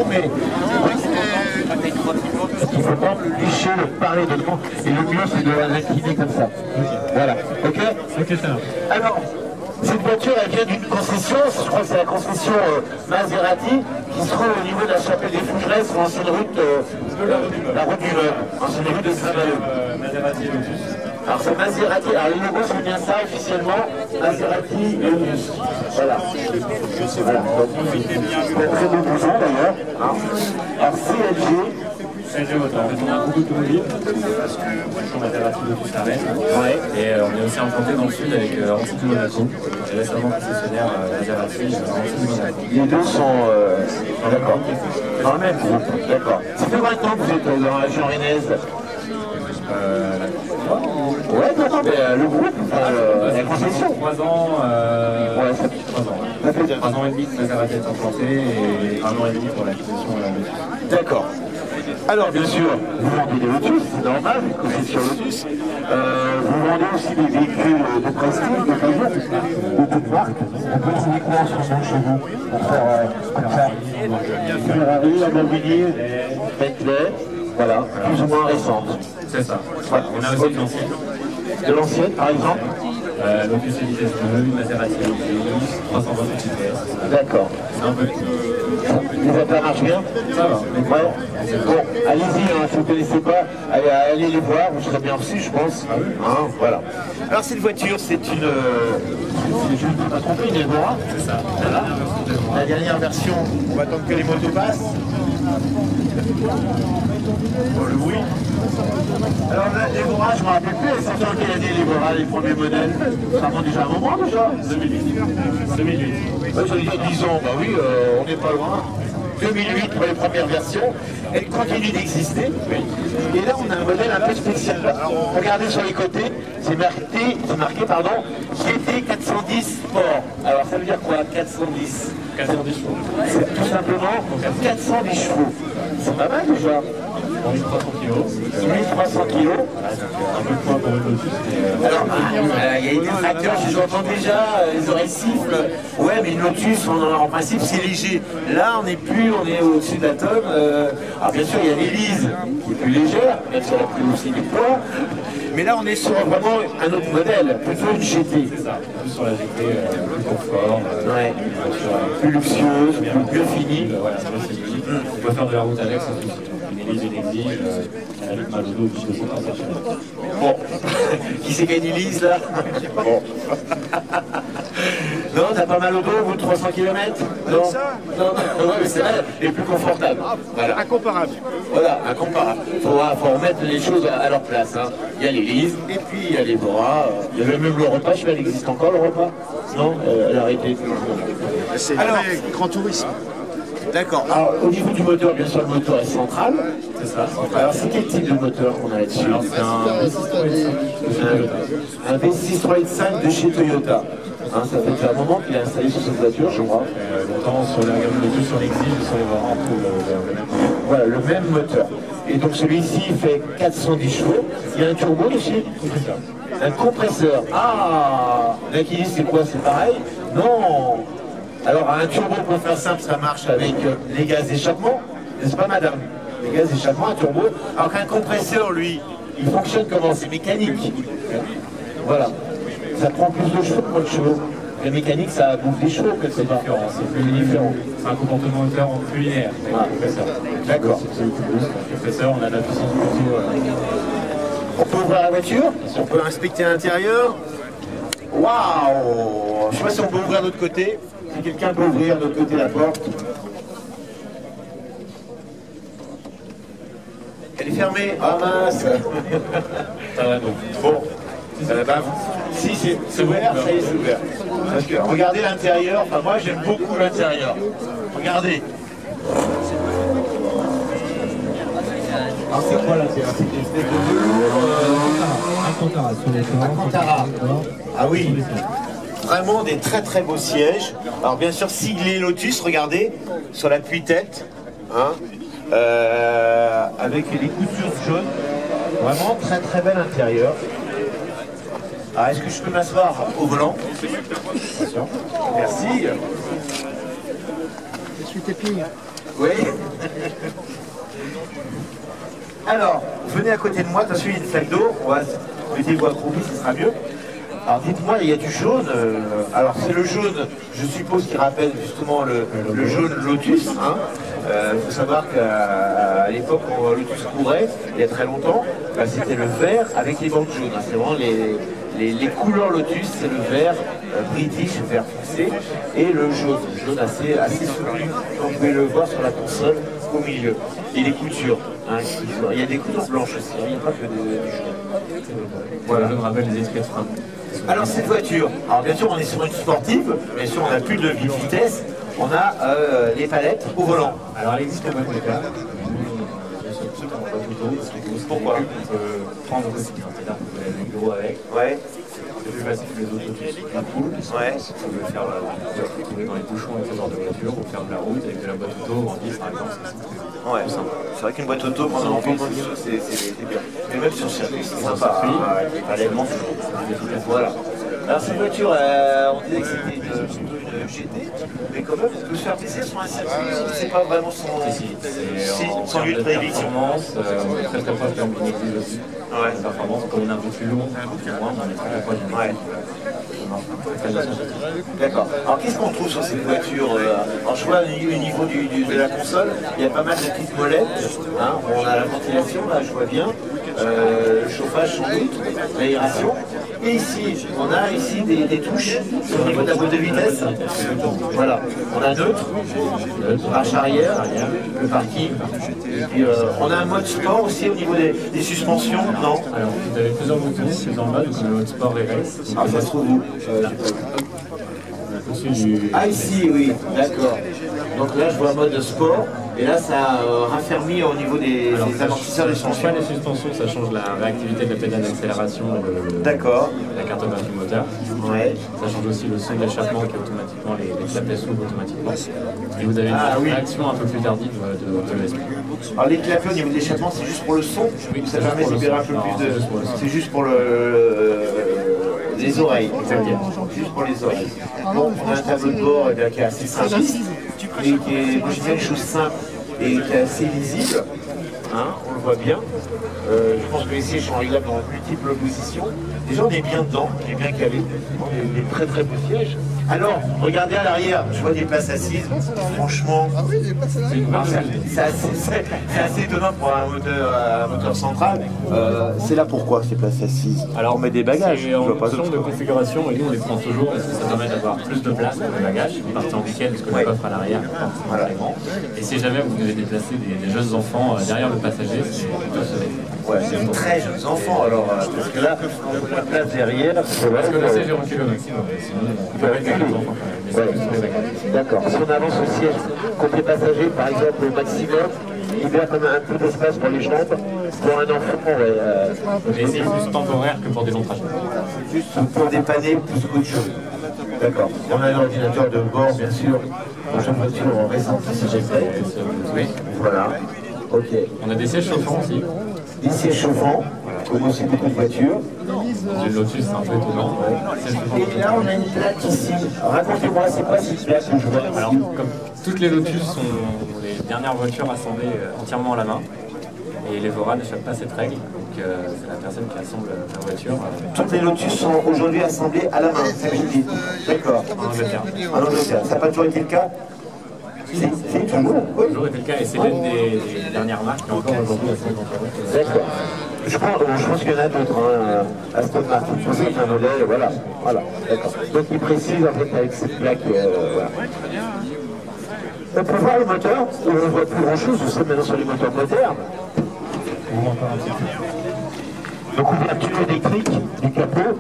Mais il faut pas le licher, le parler de nom. Et le mieux, c'est de l'incliner comme ça. Voilà. Ok. Ok, ça va. Alors, cette voiture, elle vient d'une concession. Je crois que c'est la concession Maserati qui se trouve au niveau de la chapelle des Fougeresses, sur l'ancienne route, la route du Nord, ancienne route de Saint-Malo. Maserati et Lotus. Alors c'est Maserati, alors le logo c'est bien ça officiellement, Maserati et Lotus. Voilà. Voilà. Donc, très beau bouton d'ailleurs. Hein. Alors CLG. CLG Auto. En fait, on a beaucoup d'automobiles parce que moi je suis en Maserati Lotus la Rennes. Ouais. Et on est aussi implanté dans le sud avec Antique Monaco. Et récemment concessionnaire Maserati Antique Monaco. Les deux sont d'accord. Dans le même groupe. D'accord. Ça fait combien de temps que vous êtes dans la région rennaise? Ouais, non, mais le groupe, la concession. 3 ans, Ouais, ça fait 3 ans. Ça fait 3 ans et demi que Maserati est implanté et 1 an et demi pour l'acquisition de la Lotus. D'accord. Alors bien sûr, vous vendez des Lotus, c'est normal, une concession Lotus. Vous vendez aussi des véhicules de prestige, d'occasion, de toute marque. On peut trouver quoi en ce moment chez vous pour faire comme ça? Ferrari, Lamborghini, Bentley, voilà, plus ou moins récente. C'est ça. Voilà. On a aussi de l'ancienne. De l'ancienne, par exemple? Lotus et vitesse 2, Maserati Lotus, 328 vitesses. D'accord. C'est un peu tout. Les affaires marchent bien? Ça va. Ouais. Bon, allez-y, hein, si vous ne connaissez pas, allez les voir, vous serez bien reçus, je pense. Hein, voilà. Alors cette voiture, c'est une... je ne peux pas tromper, une Evora. C'est ça. Voilà. La dernière version, on va attendre que les motos passent. Bon, le bruit. Alors là, l'Evora, je ne me rappelle plus, elle est sortie en quelle année l'Evora, les premiers modèles? Ça remonte déjà un moment déjà? 2008. 2008. Ouais, j'avais dit 10 ans, bah oui, on n'est pas loin. 2008 pour les premières versions, elle continue d'exister. Et là, on a un modèle un peu spécial. Alors, regardez sur les côtés, c'est marqué, GT 410 Sport. Alors, ça veut dire quoi, 410? 410 chevaux. C'est tout simplement 410 chevaux. C'est pas mal déjà. 1300 kilos. 1300 kilos. Un peu de poids pour une Lotus. Alors, il y a des détracteurs, je les entends déjà, les oreilles sifflent. Ouais, mais une Lotus, en principe, c'est léger. Là, on n'est plus, on est au-dessus de la tonne. Alors, bien sûr, il y a l'Élise qui est plus légère, même si elle a pris aussi du poids. Mais là, on est sur vraiment un autre modèle, plutôt une GT. C'est ça. Plus sur la GT, plus confort. Ouais. Plus luxueuse, mieux finie. Voilà, c'est fini. On peut faire de la route avec, ça suffit. Une Élise, une exige, avec mal au dos, puis de sensation. Bon, qui c'est qui a une Élise là? Bon. Non, t'as pas mal au dos au bout de 300 km? Non, non, ouais, mais c'est vrai, et plus confortable. Voilà. Incomparable. Voilà, incomparable. Faut remettre les choses à leur place. Hein. Il y a l'Élise, et puis il y a les Bora. Il y avait même le repas, je sais pas, il existe encore le repas? Non, elle a arrêté. C'est Alors, grand tourisme. D'accord. Alors, au niveau du moteur, bien sûr, le moteur est central. C'est ça. Alors, c'est quel type de moteur qu'on a là-dessus? Alors, c'est un Un V635 de chez Toyota. Hein, ça fait déjà un moment qu'il est installé sur cette voiture, je crois. Longtemps sur la gamme Lotus, sur l'exige, sur les Bora, on trouve le même. Voilà, le même moteur. Et donc celui-ci fait 410 chevaux. Il y a un turbo dessus? Un compresseur. Ah, là qui dit c'est quoi? C'est pareil? Non. Alors un turbo, pour faire simple, ça marche avec les gaz d'échappement, n'est-ce pas madame? Les gaz d'échappement, un turbo. Alors qu'un compresseur, lui, il fonctionne comment? C'est mécanique. Voilà. Ça prend plus de chevaux que moins de chevaux. La mécanique, ça bouffe des chevaux quelque part. C'est plus différent. C'est un comportement moteur en plus linéaire. Ah. D'accord. C'est beaucoup plus. Le compresseur, on a de la puissance plutôt. On peut ouvrir la voiture, on peut inspecter l'intérieur. Waouh! Je sais pas si on peut ouvrir de l'autre côté. Si quelqu'un peut ouvrir de l'autre côté la porte. Elle est fermée. Ah mince! Ça va donc. Bon. Si c'est ouvert, ça y est, c'est ouvert. Parce que regardez l'intérieur, enfin moi j'aime beaucoup l'intérieur. Regardez. Alors c'est quoi l'intérieur? C'est une espèce de velours. Alcantara sur les corps. Alcantara. Ah oui. Vraiment des très très beaux sièges. Alors bien sûr siglé Lotus, regardez, sur l'appui-tête. Hein, avec les coutures jaunes. Vraiment très très bel intérieur. Ah, est-ce que je peux m'asseoir au volant? Merci. Je suis tes pieds. Oui. Alors, venez à côté de moi, attention, il y a une flaque d'eau, on va mettez-vous accroupi, ce sera mieux. Alors dites-moi, il y a du jaune, alors c'est le jaune, je suppose, qui rappelle justement le jaune Lotus. Hein. Faut savoir qu'à l'époque, quand Lotus courait, il y a très longtemps, bah, c'était le vert avec les bandes jaunes. Hein. C'est vraiment les couleurs Lotus, c'est le vert british, vert foncé, et le jaune assez soutenu, comme vous pouvez le voir sur la console au milieu. Et les coutures, hein, il y a des coutures blanches aussi, il n'y a pas que du jaune. Voilà, je me rappelle les étriers de frein. Alors cette voiture, alors bien sûr on est sur une sportive, bien sûr on n'a plus de levier de vitesse, on a les palettes au volant. Alors elle existe en boîte métal. Pourquoi on peut prendre aussi, c'est-à-dire que vous avez le bureau avec. Ouais. C'est plus facile que les autres Lotus. La poule, Ouais. vous pouvez faire tomber dans les bouchons avec ce genre de voiture, ou faire de la route avec de la boîte auto en 10 par exemple. Ouais, c'est vrai qu'une boîte auto pendant longtemps, c'est bien. Mais même sur circuit, c'est sympa. Voilà. Alors cette voiture, on disait que c'était une GT, mais quand même, on peut se faire plaisir sur un circuit, c'est pas vraiment son lieu de prédilection. Performance, très très proche comme une exige aussi. Ouais. Performance, comme on est un peu plus long, un peu plus loin, on est très proche d'une Ouais. D'accord. Alors qu'est-ce qu'on trouve sur cette voiture alors je vois au niveau de la console, il y a pas mal de petites molettes. Hein, on a la ventilation, là je vois bien. Le chauffage sans doute, l'aération. Et ici, on a ici des touches au niveau de la boîte de vitesse. Voilà. On a neutre, marche arrière, le parking. Et puis on a un mode sport aussi au niveau des suspensions, non? Alors, vous avez plusieurs boutons, c'est dans le bas, donc le mode sport et race. Ah, ça se trouve où? Ah ici, oui, d'accord. Donc là je vois un mode sport, et là ça raffermit au niveau des amortisseurs de suspension. Les suspensions, ça change la réactivité de la pédale d'accélération, D'accord. la cartographie du moteur. Ouais. Ça change aussi le son d'échappement qui est automatiquement, les clapets s'ouvrent automatiquement. Et vous avez une réaction un peu plus tardive de l'ESP. Alors les clapets au niveau de l'échappement, c'est juste pour le son, ça permet de libérer un peu plus de... C'est juste pour les oreilles, exactement. Juste pour les oreilles. Bon, on a un tableau de bord qui est assez simpliste, et qui est une chose simple et qui est assez lisible. Hein, on le voit bien. Je pense que les sièges sont réglables dans multiples positions. Déjà on est bien dedans, on est bien calé. On est des très très beaux sièges. Alors, regardez à l'arrière, je vois des places assises. Franchement, c'est assez étonnant pour un moteur central. C'est là pourquoi ces places assises? Alors on met des bagages. C'est en fonction de configuration, et nous on les prend toujours parce que ça permet d'avoir plus de place pour les bagages. Vous partez en week-end parce que le coffre à l'arrière est forcément très grand. Et si jamais vous devez déplacer des jeunes enfants derrière le passager, c'est c'est des très jeunes enfants alors, parce que là, la place derrière, parce que le siège est reculé au maximum, sinon on peut mettre les enfants quand même, mais c'est plus sur les bagages. D'accord, si on avance au siège côté passager, par exemple, au maximum, il y a quand même un peu d'espace pour les jambes, pour un enfant, Et c'est plus temporaire que pour des longs trajets. juste pour dépanner plus qu'autre chose. D'accord. On a un ordinateur de bord, bien sûr, dans une voiture récente qui s'est fait. Oui. Voilà, ok. On a des sièges chauffants aussi. Des sièges chauffants, comme aussi beaucoup de voitures. J'ai le Lotus, c'est un peu étonnant. Et là, on a une plaque ici. Racontez-moi, c'est quoi cette plaque que je vois ici? Alors, comme toutes les Lotus sont les dernières voitures assemblées entièrement à la main, et l'Evora n'échappe pas à cette règle, donc c'est la personne qui assemble la voiture. Toutes les Lotus sont aujourd'hui assemblées à la main, c'est ce que je dis. D'accord. En Angleterre. En Angleterre. Ça n'a pas toujours été le cas? C'est toujours. Oui. Toujours été le cas, et c'est l'une des dernières marques qui est encore aujourd'hui assez controversée. D'accord. Je pense qu'il y en a d'autres, hein, Aston Martin, je pense qu'il y a un modèle, voilà. D'accord. Donc il précise en fait avec cette plaque, voilà. On peut voir le moteur, on ne voit plus grand chose, vous savez maintenant sur les moteurs modernes. Donc ouverture électrique du capot.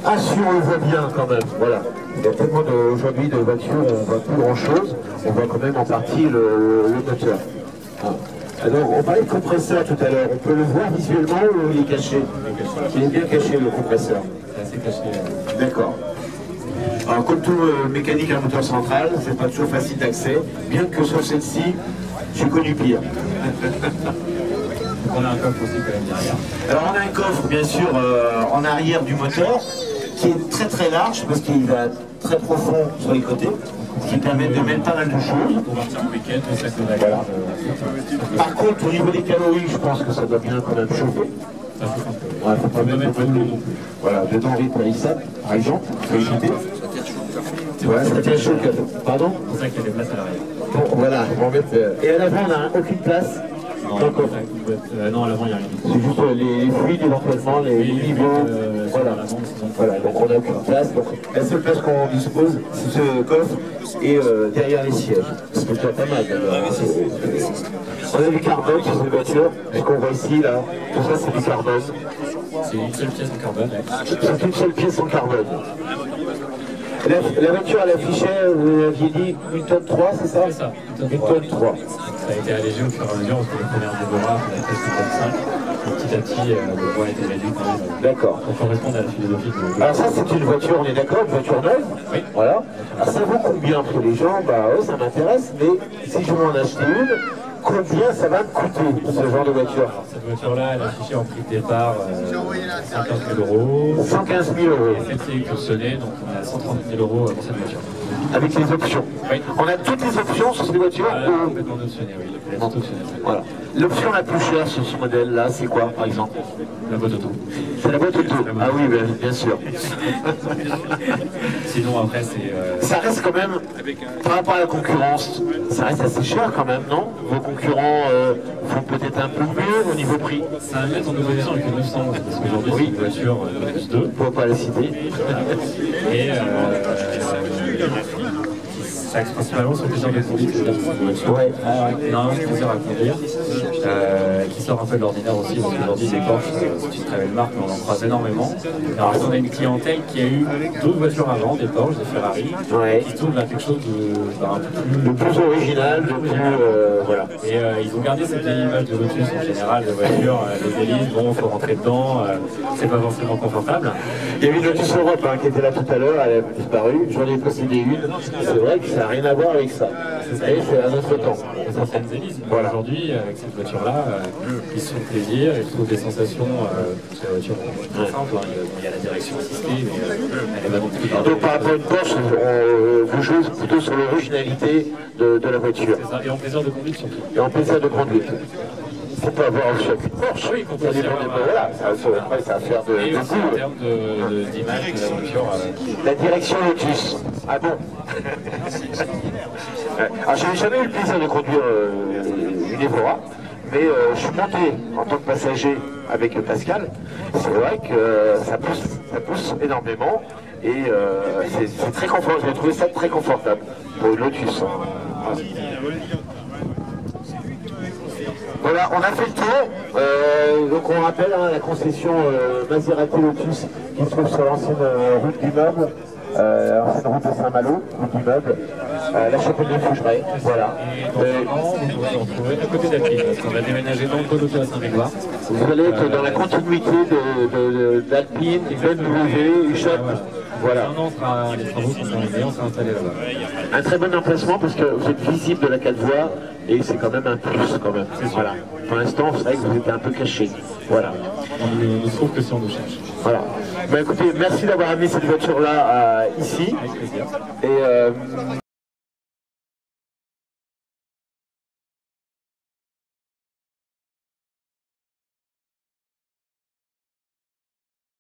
Ah si on le voit bien quand même, voilà. Il y a tellement aujourd'hui de voitures, on ne voit plus grand chose, on voit quand même en partie le moteur. Alors on parlait de compresseur tout à l'heure, on peut le voir visuellement ou il est caché? Il est bien caché le compresseur. C'est assez caché. D'accord. Alors comme tout mécanique à moteur central, c'est pas toujours facile d'accès, bien que sur celle-ci, j'ai connu pire. On a un coffre aussi quand même derrière. Alors on a un coffre bien sûr en arrière du moteur, qui est très très large parce qu'il va très profond sur les côtés. Ce qui permet de mettre pas mal de choses. Pour partir en week-end, le sac de bagage. Par contre, au niveau des calories, je pense que ça doit bien quand même chauffer. Ça chauffe un peu. Ouais, faut pas mettre trop de l'eau non plus. Voilà, des denrées périssables, par exemple, faut éviter. Voilà, ça tient chaud. Pardon? C'est pour ça qu'il y a des places à l'arrière. Bon, voilà, on va mettre. Et à l'avant, on n'a aucune place. Non, Donc, non, à l'avant, il n'y a rien du tout. c'est juste les fluides éventuellement, les niveaux. Voilà, donc on n'a aucune place. Donc la seule place qu'on dispose, c'est ce coffre et derrière les sièges. C'est déjà pas mal. On a du carbone sur ces voitures, ce qu'on voit ici, là, tout ça c'est du carbone. C'est une seule pièce de carbone. C'est une seule pièce en carbone. La voiture, elle affichait, vous aviez dit, 1 tonne 3, c'est ça? C'est ça, 1 tonne 3. Ça a été allégé au fur et à mesure parce que les premières déborats, on a presque 5. Petit à petit, le poids a été réduit quand même. D'accord. Pour correspondre à la philosophie de... Alors ça, c'est une voiture, on est d'accord, une voiture neuve? Oui. Voilà. Alors ça vaut combien pour les gens? Bah ouais, ça m'intéresse, mais si je veux en acheter une, combien ça va me coûter, ce genre de voiture? Alors, cette voiture-là, elle est affichée en prix de départ 115 000 euros. 115 000 euros. Et c'est cautionné, donc on a 130 000 euros pour cette voiture. Avec les options. Oui. On a toutes les options sur ces voitures? Complètement optionné, oui. Elle est toute optionnée. Voilà. L'option la plus chère sur ce modèle-là, c'est quoi, par exemple? La boîte auto. C'est la boîte auto. Ah oui, bien sûr. Sinon, après, c'est... Ça reste quand même, par rapport à la concurrence, ça reste assez cher quand même, non? Vos concurrents font peut-être un peu mieux au niveau prix. C'est un mètre en opposition avec le 900, parce qu'aujourd'hui, c'est une voiture plus 2. Pour pas la citer. Et ça axe principalement sur le plaisir de conduite, c'est-à-dire que c'est une voiture énormément de plaisir à conduire, qui sort un peu de l'ordinaire aussi, parce qu'aujourd'hui les Porsche, c'est une très belle marque, mais on en croise énormément. Alors on a une clientèle qui a eu d'autres voitures avant, des Porsche, des Ferrari, qui se tournent vers quelque chose de plus original, de plus... voilà. Et ils ont gardé cette vieille image de Lotus en général, de voiture, les hélices, bon, il faut rentrer dedans, c'est pas forcément confortable. Il y a une Lotus Europe qui était là tout à l'heure, elle a disparu, j'en ai possédé une, c'est vrai que ça n'a rien à voir avec ça. C'est à notre temps. Les anciennes hélices. Voilà. Aujourd'hui, avec cette voiture-là, ils se font plaisir, ils trouvent des sensations, parce que la voiture est très simple, il y a la direction assistée, mais elle est pas non plus par donc par rapport à une Porsche, vous jouez plutôt sur l'originalité de la voiture. C'est ça, et en plaisir de conduite surtout. Et en plaisir de conduite. On peut avoir aussi une Porsche. Oui, on peut aussi avoir voilà, après ça va faire de et aussi en termes d'image de la voiture. La direction Lotus. Ah bon? Alors j'avais jamais eu le plaisir de conduire une Evora, mais je suis monté en tant que passager avec Pascal. C'est vrai que ça pousse énormément et c'est très confortable. J'ai trouvé ça très confortable pour une Lotus. Voilà, on a fait le tour. Donc on rappelle la concession Maserati Lotus qui se trouve sur l'ancienne route du Meuble, l'ancienne route de Saint-Malo, route du Meuble, la chapelle de Fougeray. Voilà. Et dans 1 an, vous pourrez vous retrouver à côté d'Alpine, parce qu'on va déménager dans le pôle auto à Saint-Grégoire. Vous allez être dans la continuité d'Alpine, BMW, Ushop. Voilà. Un an, les travaux sont terminés, on sera installé là-bas. Un très bon emplacement parce que vous êtes visible de la 4 voies et c'est quand même un plus quand même. Voilà. Pour l'instant, c'est vrai que vous êtes un peu caché. Voilà. On ne trouve que si on nous cherche. Voilà. Bah écoutez, merci d'avoir amené cette voiture-là ici. Avec plaisir. Et